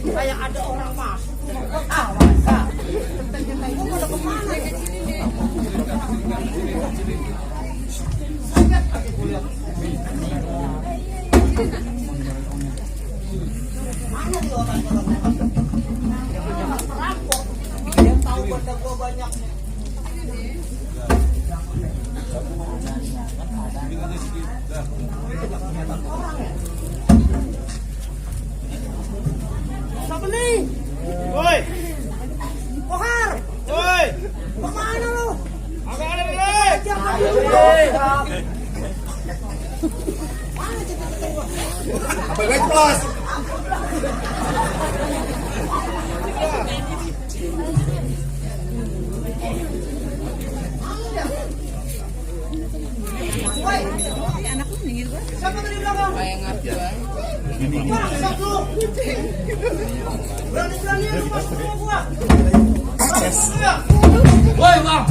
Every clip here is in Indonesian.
Kayak ada orang masuk. Masa? Gua mau kemana? Mana nih orang-orang? Jangan perampok. Dia tahu benda gua banyak. Siapa nih? Woi, Kohar, woi, kemana lu? agak ada nih. Jangan mana cerita gua? Apa baik kelas? Woi, anakku minggir gua. Siapa tadi belakang? Kayak ngerti lah. Bangsat lu. Berani-berani lu masuk rumah gua. Woi bang.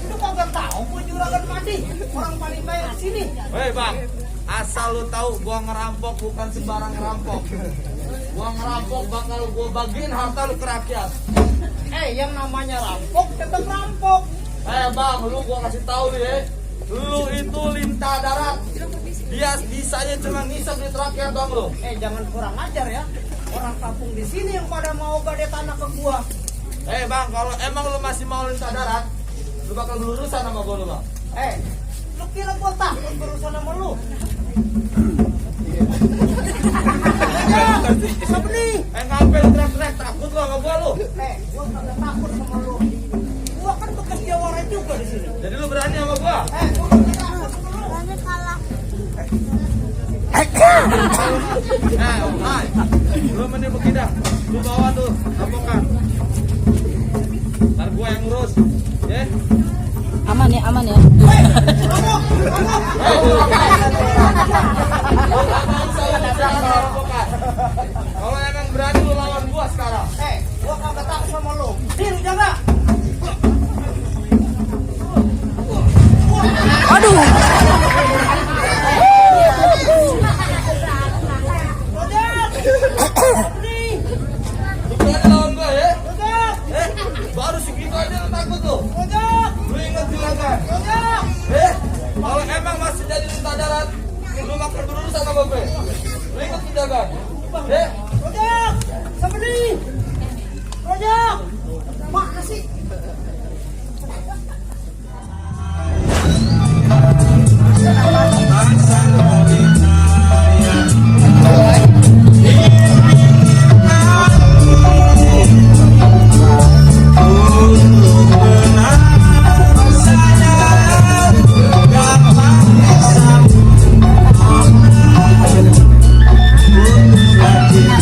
Lu kagak tahu gua juragan mandi. Orang paling baik di sini. Woi bang, asal lu tahu gua ngerampok bukan sembarang ngerampok. Gua ngerampok bakal gua bagiin harta lu ke rakyat. Yang namanya rampok tetap rampok. Bang, lu gua kasih tahu nih ya. Lu itu lintah darat. Dia bisanya cuma ngisap di rakyat bang lu. Jangan kurang ajar ya. Orang kampung di sini yang pada mau gade tanah ke gua. Bang, kalau emang lu masih mau lintah darat, lu bakal berurusan sama gua lu bang. Lu kira gua takut berurusan sama lu? Siapa nih? Ngapain lu teriak-teriak takut lu sama gua lu? Gua kagak takut sama lu. Gua kan bekas jawara juga di sini. Jadi lu berani sama gua? Gua kagak takut sama lu. Kami kalah. Hai. Lu mending begini dah. Lu bawa tuh rampokan. Ntar gua yang ngurus. Ya. Aman ya, aman ya. Kalau emang berani lu lawan gua sekarang. Gua kagak takut sama lu. Nih, lu jaga. Aduh. Nih, Lu berani lawan gua ya? ojak, Baru segitu aja lu takut tuh. ojak, Lu ingat juragan. ojak. Kalau emang masih jadi lintah darat, lu bakal berurusan sama gue. Lu ingat juragan. Ojak, siapa nih? Ojak, mana sih? Yeah.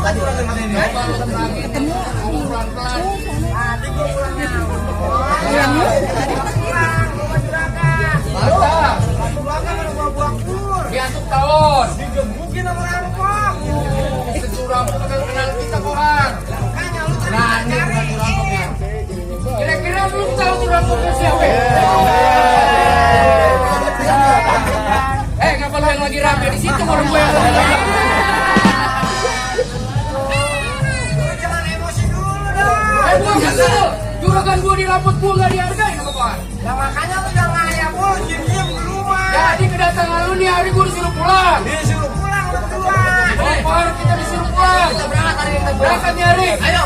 kan juragan mana ini? Coba lu tenangin. Ngomong pelan-pelan. Tadi gua pulangnya. Masa? Satu belakang ada buah kur. Diatuk tahun. Digebukin sama rampok. Securampok kagak kenal kita kohan. Makanya lu tadi Nah, ini cari. bukan curampoknya. Kira-kira lu tahu curampoknya siapa? Ngapa lu yang lagi rame di situ baru gue yang lagi rame? Jangan emosi dulu dong. Emosi dulu. Juragan gue dirampok gue nggak dihargain sama kawan. Ya makanya lu jangan ngaya mulu, diem di rumah. Jadi kedatangan lu nih hari gue disuruh pulang. Disuruh pulang berdua. Baru kita disuruh pulang. Kita berangkat hari ini. Berangkat nih hari. Ayo.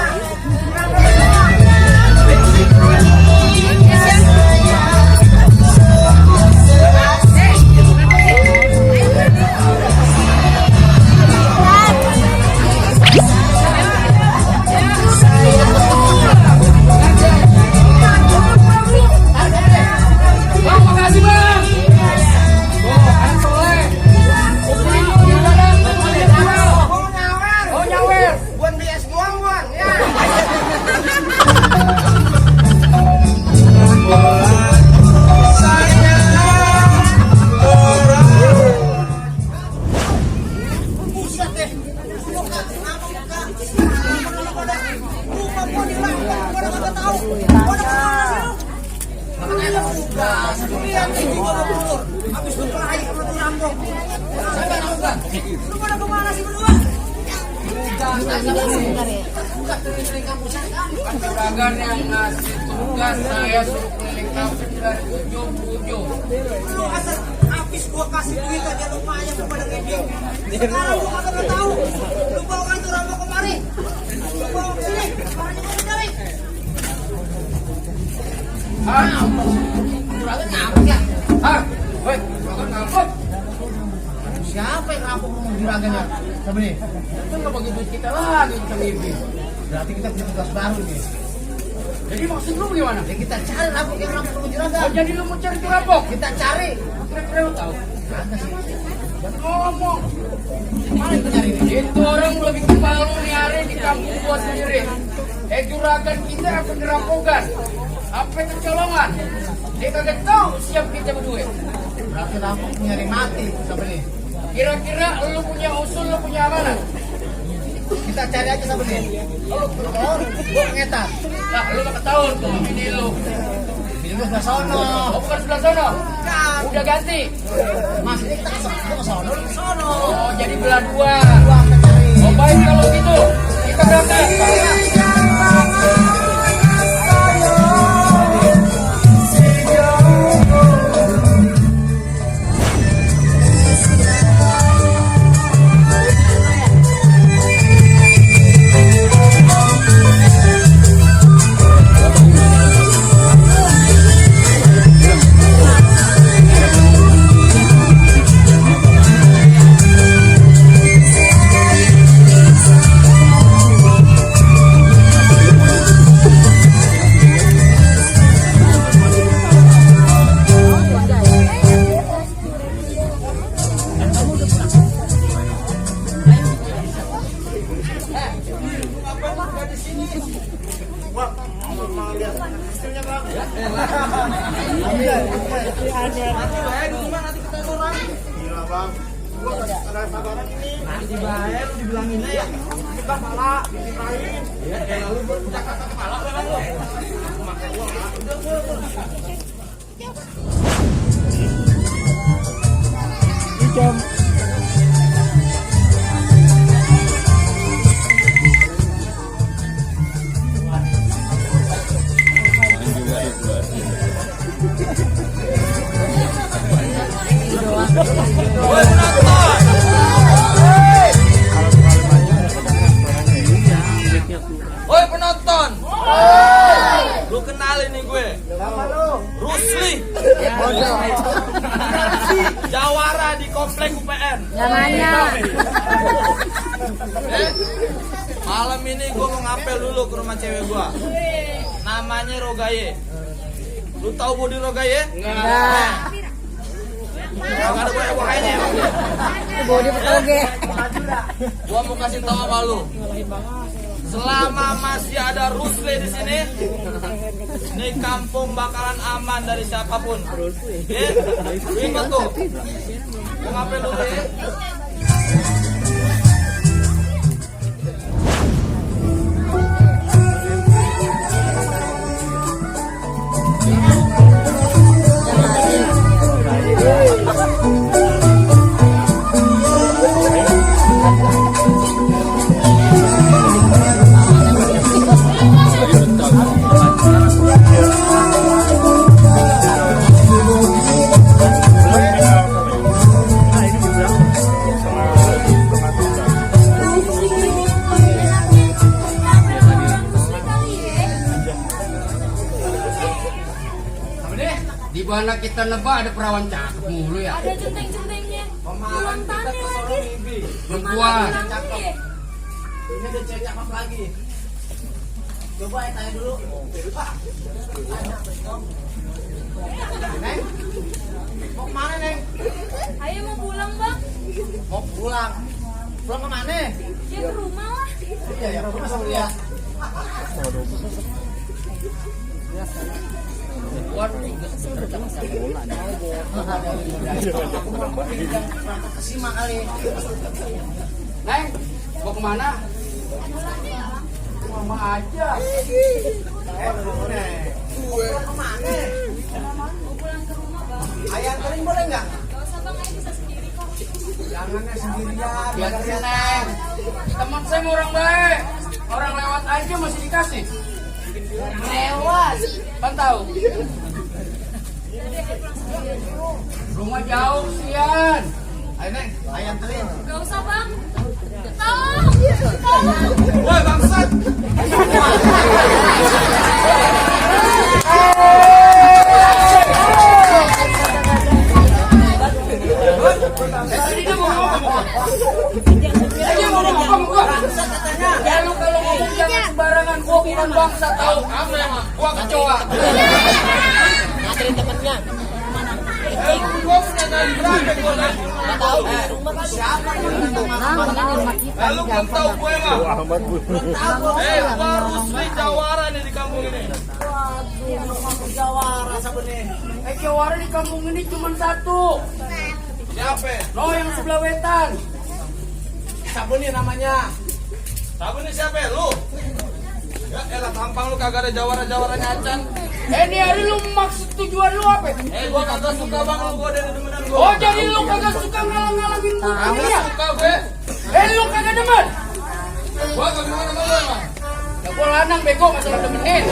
Bang, makasih bang. Anak soleh. Kumpulin dulu di badan. Oh nyawer. Buat BS doang, Buan. Ya. Buset deh. Muka, kenapa muka? Muka gua hilang. Gua udah kagak tahu. Gua udah kemana sih lu? Makanya udah. Lihat nih gua udah bulur. Habis lu kelahi sama tuh rampok. Lu pada kemana sih berdua? Juragan yang ngasih tugas saya suruh keliling kampung dari ujung-ujung. Lu asal habis gua kasih duit aja lupa aja lu pada ngeding. Sekarang lu kagak tahu. Lu bawa itu rampok kemari. Lu bawa ke sini. Sekarang gua cari. Juragan ngambek ya? Hah? Woi, juragan ngambek? Siapa yang rampok ngomong juragannya? Coba nih. Kan nggak bagi duit kita lagi kita ngibin. Berarti kita punya tugas baru nih. Jadi maksud lu gimana? Ya kita cari rampok yang rampok sama Oh, juragan. jadi lu mau cari curampok? Kita cari. Kira-kira lu tahu? Kagak sih. Ngomong. Mana kita nyari ini? Itu orang lebih kepala lu nih hari di kampung gua sendiri. Juragan kita apa gerampokan? Apa kecolongan? Dia kagak tahu siap kita berdua. Berarti rampok nyari mati. Coba nih. Kira-kira lu punya usul, lu punya amanah? Kita cari aja sama nih. Oh, gua ngetar. Nah, lu gak ketahuan tuh ini lu. Ini gua ke sono. Oh, bukan sebelah sana? Bukan. Udah ganti? Mas, ini kita ke sono. Gua ke sono, lu ke sono. Oh, jadi belah dua. Gua kita cari. Oh, baik kalau gitu. Kita berangkat. Nanti bahaya lu dibilanginnya ya. Kita malah dipindahin. Ya, lalu gua kata kepala kan lu. Makan gua. Jam. Woi penonton, lu kenalin nih gue, Rusli, Jawara di komplek UPN. Namanya. Malam ini gue mau ngapel dulu ke rumah cewek gue, namanya Rogaye. Lu tahu body Rogaye? Enggak. Gak ada buaya-buayanya. Bodi petoge. Gua mau kasih tahu sama lu. Selama masih ada Rusli di sini, ini kampung bakalan aman dari siapapun. Ya, ingat tuh. Mau ngapain dulu ya? Di mana kita nebak ada perawan cakep mulu ya. Ada centeng-centengnya. Ulang tanya lagi. Perempuan. Ini ada cewek cakep lagi. Coba ya tanya dulu. Pak. Neng. Mau kemana, Neng? Ayo mau pulang, Bang. Mau pulang. Pulang kemana? Ya ke rumah lah. Iya, ya, rumah sama dia. Kesima kali. Neng, mau kemana? Mama aja. Pulang kemana? Mau pulang ke rumah, Bang. Ayah anterin boleh nggak? Gak usah, Bang. Ayo bisa sendiri kok. Jangannya sendirian. Biar Neng. Teman saya mau orang baik. Orang lewat aja masih dikasih. Lewat. Kan tahu? Rumah jauh sian. Ayo, Neng. Ayah anterin. Gak usah, Bang. Tolong. Tolong. Woi bangsat! Dia mau ngomong sama gua. Ya lu kalau ngomong jangan sembarangan. Gua bukan bangsa tahu. Apa emang? Gua kecoa. Gua punya tadi berapa gua nih? Lalu belum tahu gue emang. Gua Rusli Jawara nih di kampung ini. Jawara sabene. Jawara di kampung ini cuma satu. Siapa? Lo yang sebelah wetan. Sabene namanya. Tahu nih siapa? Lu? Ya elah tampang lu kagak ada jawara-jawaranya acan. Ini hari lu maksud tujuan lu apa? Gua kagak suka bang lu, gua dari demenan gua. Oh jadi lu kagak suka ngalang-ngalangin Kamu ya? suka gue? Lu kagak demen? Gua kagak mau sama lu emang. Ya gua lanang bego masalah demenin.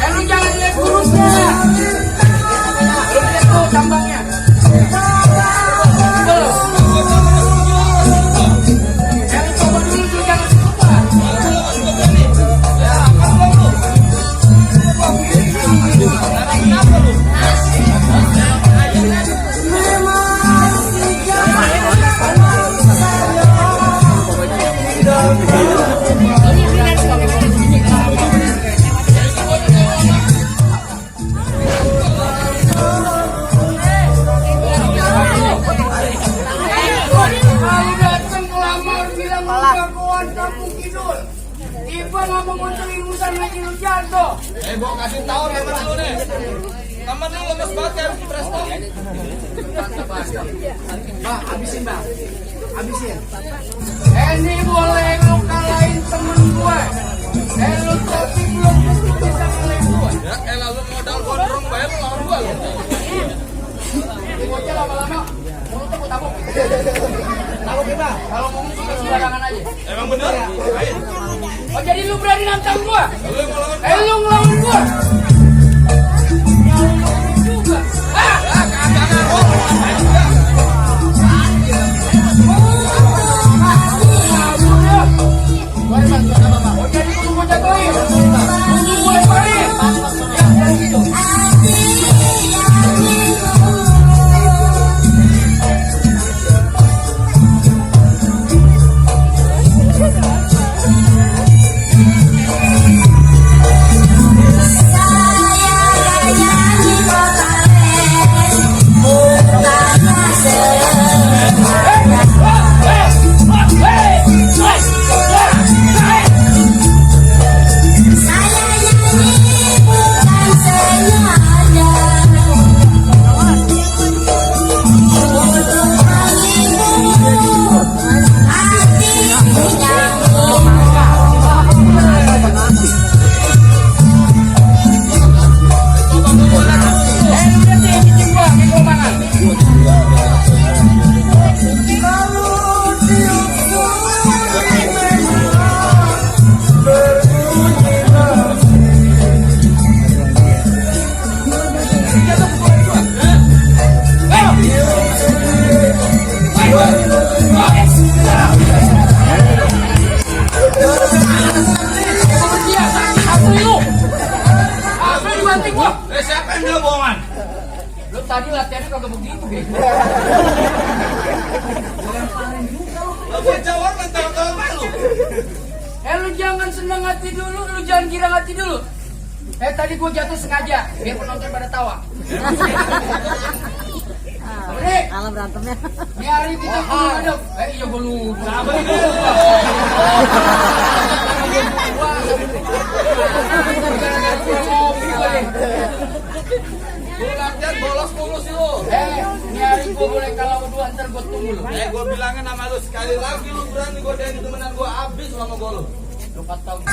Lu jangan lihat kurusnya. Lu lihat tuh tambangnya. Yang coba dulu tuh jangan suka. Kalau datang kelamar bilang kawan kampung kidul. Tiba nggak mau ngontrolin urusan lagi lu jatuh. Gua kasih tahu temen lu nih. Temen lu lemes banget kayak Ricky Presto. Bang, habisin, Bang. Habisin. Ini boleh lu kalahin temen gue. Lu tapi belum tentu bisa kalahin gue. Ya elah lu modal gondrong bayar lu lawan gua lu. Ini bocah lama-lama mulutnya gue tabuk. Tahu kita? Kalau ngomong suka sembarangan aja. Emang bener? Ayo. Oh jadi lu berani nantang gue? Lu yang mau lawan gua? Lu ngelawan gue? Ya lu juga. Ah! Kagak ngaruh. Ayo juga. Oh jadi kudu gue jagoin. Kudu gue leparin. Siapa yang bilang bohongan? Lu tadi latihannya kagak begitu, Bego. Lo gue jawab mentang-mentang malu. Lu jangan senang hati dulu, lu jangan girang hati dulu. Tadi gue jatuh sengaja, biar penonton pada tawa. Rik, Kalah berantemnya. ini hari kita kudu ngadep. Iya gue lupa. Sama ini. Gara-gara gue ngopi gue deh. Gue latihan bolos mulu sih lo. Ini hari gue boleh kalah berdua, ntar gue tunggu lu. Gue bilangin sama lu sekali lagi lu berani godain temenan gue, habis sama gue lu. Lu kata gue,